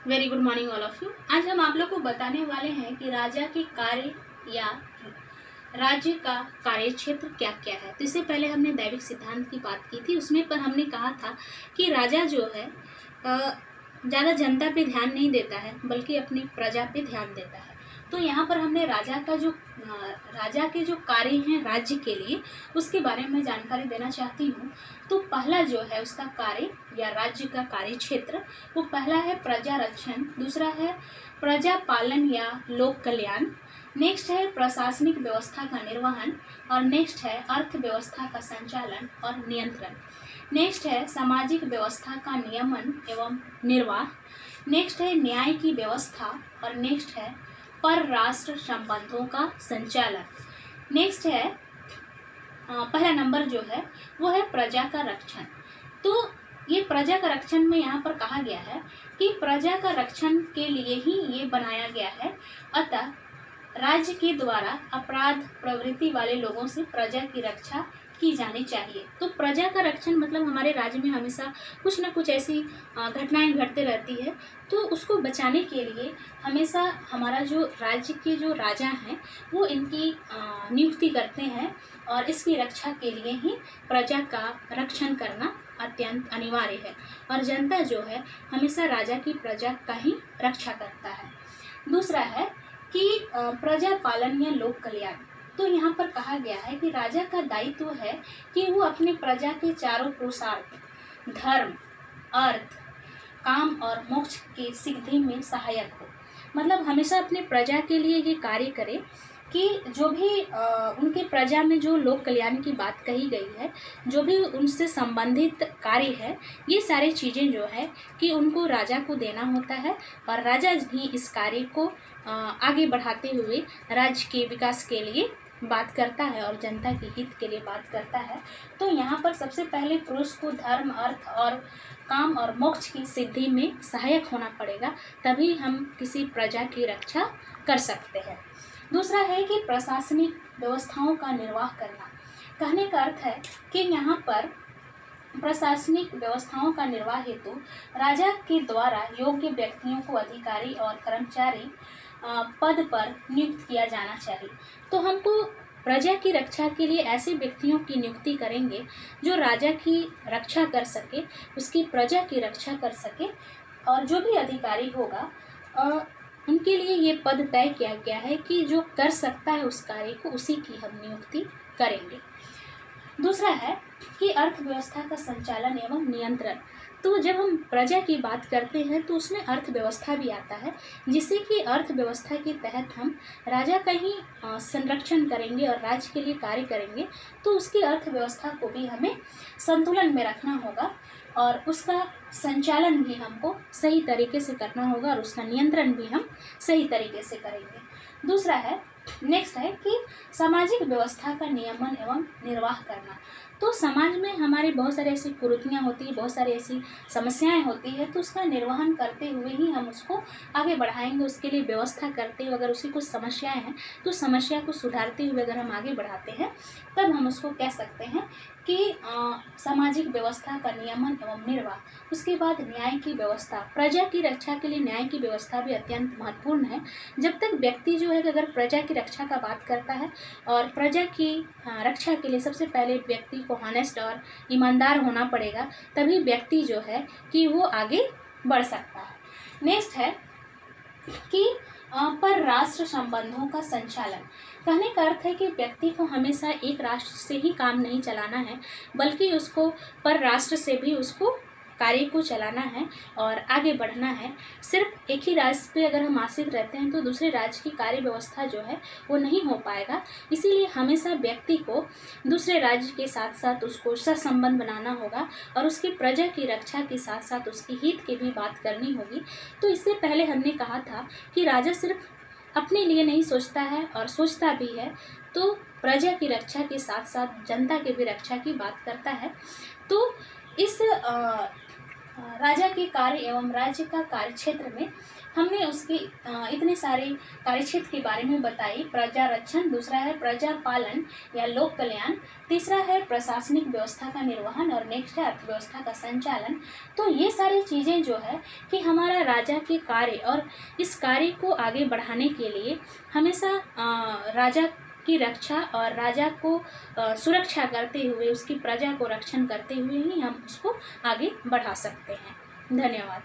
Very good morning all of you. आज हम आप लोग को बताने वाले हैं कि राजा के कार्य या राज्य का कार्य क्षेत्र क्या क्या है। तो इससे पहले हमने दैविक सिद्धांत की बात की थी, उसमें पर हमने कहा था कि राजा जो है ज़्यादा जनता पे ध्यान नहीं देता है बल्कि अपनी प्रजा पे ध्यान देता है। तो यहाँ पर हमने राजा के जो कार्य हैं राज्य के लिए उसके बारे में जानकारी देना चाहती हूँ। तो पहला जो है उसका कार्य या राज्य का कार्य क्षेत्र, वो पहला है प्रजा रक्षण, दूसरा है प्रजा पालन या लोक कल्याण, नेक्स्ट है प्रशासनिक व्यवस्था का निर्वहन, और नेक्स्ट है अर्थव्यवस्था का संचालन और नियंत्रण, नेक्स्ट है सामाजिक व्यवस्था का नियमन एवं निर्वाह, नेक्स्ट है न्याय की व्यवस्था, और नेक्स्ट है परराष्ट्र संबंधों का संचालन। नेक्स्ट है पहला नंबर जो है वो है प्रजा का रक्षण। तो ये प्रजा का रक्षण में यहाँ पर कहा गया है कि प्रजा का रक्षण के लिए ही ये बनाया गया है, अतः राज्य के द्वारा अपराध प्रवृत्ति वाले लोगों से प्रजा की रक्षा की जानी चाहिए। तो प्रजा का रक्षण मतलब हमारे राज्य में हमेशा कुछ न कुछ ऐसी घटनाएं घटते रहती है, तो उसको बचाने के लिए हमेशा हमारा जो राज्य के जो राजा हैं वो इनकी नियुक्ति करते हैं, और इसकी रक्षा के लिए ही प्रजा का रक्षण करना अत्यंत अनिवार्य है, और जनता जो है हमेशा राजा की प्रजा का ही रक्षा करता है। दूसरा है कि प्रजा पालन या लोक कल्याण। तो यहाँ पर कहा गया है कि राजा का दायित्व है कि वो अपने प्रजा के चारों पुरुषार्थ धर्म, अर्थ, काम और मोक्ष की सिद्धि में सहायक हो। मतलब हमेशा अपने प्रजा के लिए ये कार्य करे कि जो भी उनके प्रजा में जो लोक कल्याण की बात कही गई है, जो भी उनसे संबंधित कार्य है, ये सारी चीज़ें जो है कि उनको राजा को देना होता है, और राजा ही इस कार्य को आगे बढ़ाते हुए राज्य के विकास के लिए बात करता है और जनता के हित के लिए बात करता है। तो यहाँ पर सबसे पहले पुरुष को धर्म, अर्थ और काम और मोक्ष की सिद्धि में सहायक होना पड़ेगा, तभी हम किसी प्रजा की रक्षा कर सकते हैं। दूसरा है कि प्रशासनिक व्यवस्थाओं का निर्वाह करना। कहने का अर्थ है कि यहाँ पर प्रशासनिक व्यवस्थाओं का निर्वाह हेतु राजा के द्वारा योग्य व्यक्तियों को अधिकारी और कर्मचारी पद पर नियुक्त किया जाना चाहिए। तो हमको प्रजा की रक्षा के लिए ऐसे व्यक्तियों की नियुक्ति करेंगे जो राजा की रक्षा कर सके, उसकी प्रजा की रक्षा कर सके, और जो भी अधिकारी होगा उनके लिए ये पद तय किया गया है कि जो कर सकता है उस कार्य को, उसी की हम नियुक्ति करेंगे। दूसरा है कि अर्थव्यवस्था का संचालन एवं नियंत्रण। तो जब हम प्रजा की बात करते हैं तो उसमें अर्थव्यवस्था भी आता है, जिससे कि अर्थव्यवस्था के तहत हम राजा का ही संरक्षण करेंगे और राज्य के लिए कार्य करेंगे, तो उसकी अर्थव्यवस्था को भी हमें संतुलन में रखना होगा, और उसका संचालन भी हमको सही तरीके से करना होगा, और उसका नियंत्रण भी हम सही तरीके से करेंगे। दूसरा है, नेक्स्ट है कि सामाजिक व्यवस्था का नियमन एवं निर्वाह करना। तो समाज में हमारे बहुत सारी ऐसी कुरीतियाँ होती है, बहुत सारी ऐसी समस्याएं होती है, तो उसका निर्वहन करते हुए ही हम उसको आगे बढ़ाएंगे। उसके लिए व्यवस्था करते हुए अगर उसकी कुछ समस्याएं हैं तो समस्या को सुधारते हुए अगर हम आगे बढ़ाते हैं, तब हम उसको कह सकते हैं कि सामाजिक व्यवस्था का नियमन एवं निर्वाह। उसके बाद न्याय की व्यवस्था। प्रजा की रक्षा के लिए न्याय की व्यवस्था भी अत्यंत महत्वपूर्ण है। जब तक व्यक्ति जो है अगर प्रजा की रक्षा का बात करता है, और प्रजा की रक्षा के लिए सबसे पहले व्यक्ति को ऑनेस्ट और ईमानदार होना पड़ेगा, तभी व्यक्ति जो है कि वो आगे बढ़ सकता है। नेक्स्ट है कि परराष्ट्र संबंधों का संचालन। कहने का अर्थ है कि व्यक्ति को हमेशा एक राष्ट्र से ही काम नहीं चलाना है, बल्कि उसको परराष्ट्र से भी उसको कार्य को चलाना है और आगे बढ़ना है। सिर्फ एक ही राज्य पे अगर हम आश्रित रहते हैं तो दूसरे राज्य की कार्य व्यवस्था जो है वो नहीं हो पाएगा। इसीलिए हमेशा व्यक्ति को दूसरे राज्य के साथ साथ उसको सहसंबंध बनाना होगा, और उसकी प्रजा की रक्षा के साथ साथ उसकी हित की भी बात करनी होगी। तो इससे पहले हमने कहा था कि राजा सिर्फ अपने लिए नहीं सोचता है और सोचता भी है, तो प्रजा की रक्षा के साथ साथ जनता के भी रक्षा की बात करता है। तो इस राजा के कार्य एवं राज्य का कार्य क्षेत्र में हमने उसके इतने सारे कार्य क्षेत्र के बारे में बताई। प्रजा रक्षण, दूसरा है प्रजा पालन या लोक कल्याण, तीसरा है प्रशासनिक व्यवस्था का निर्वहन और नेक्स्ट है अर्थव्यवस्था का संचालन। तो ये सारी चीज़ें जो है कि हमारा राजा के कार्य और इस कार्य को आगे बढ़ाने के लिए हमेशा राजा की रक्षा और राजा को सुरक्षा करते हुए, उसकी प्रजा को रक्षण करते हुए ही हम उसको आगे बढ़ा सकते हैं। धन्यवाद।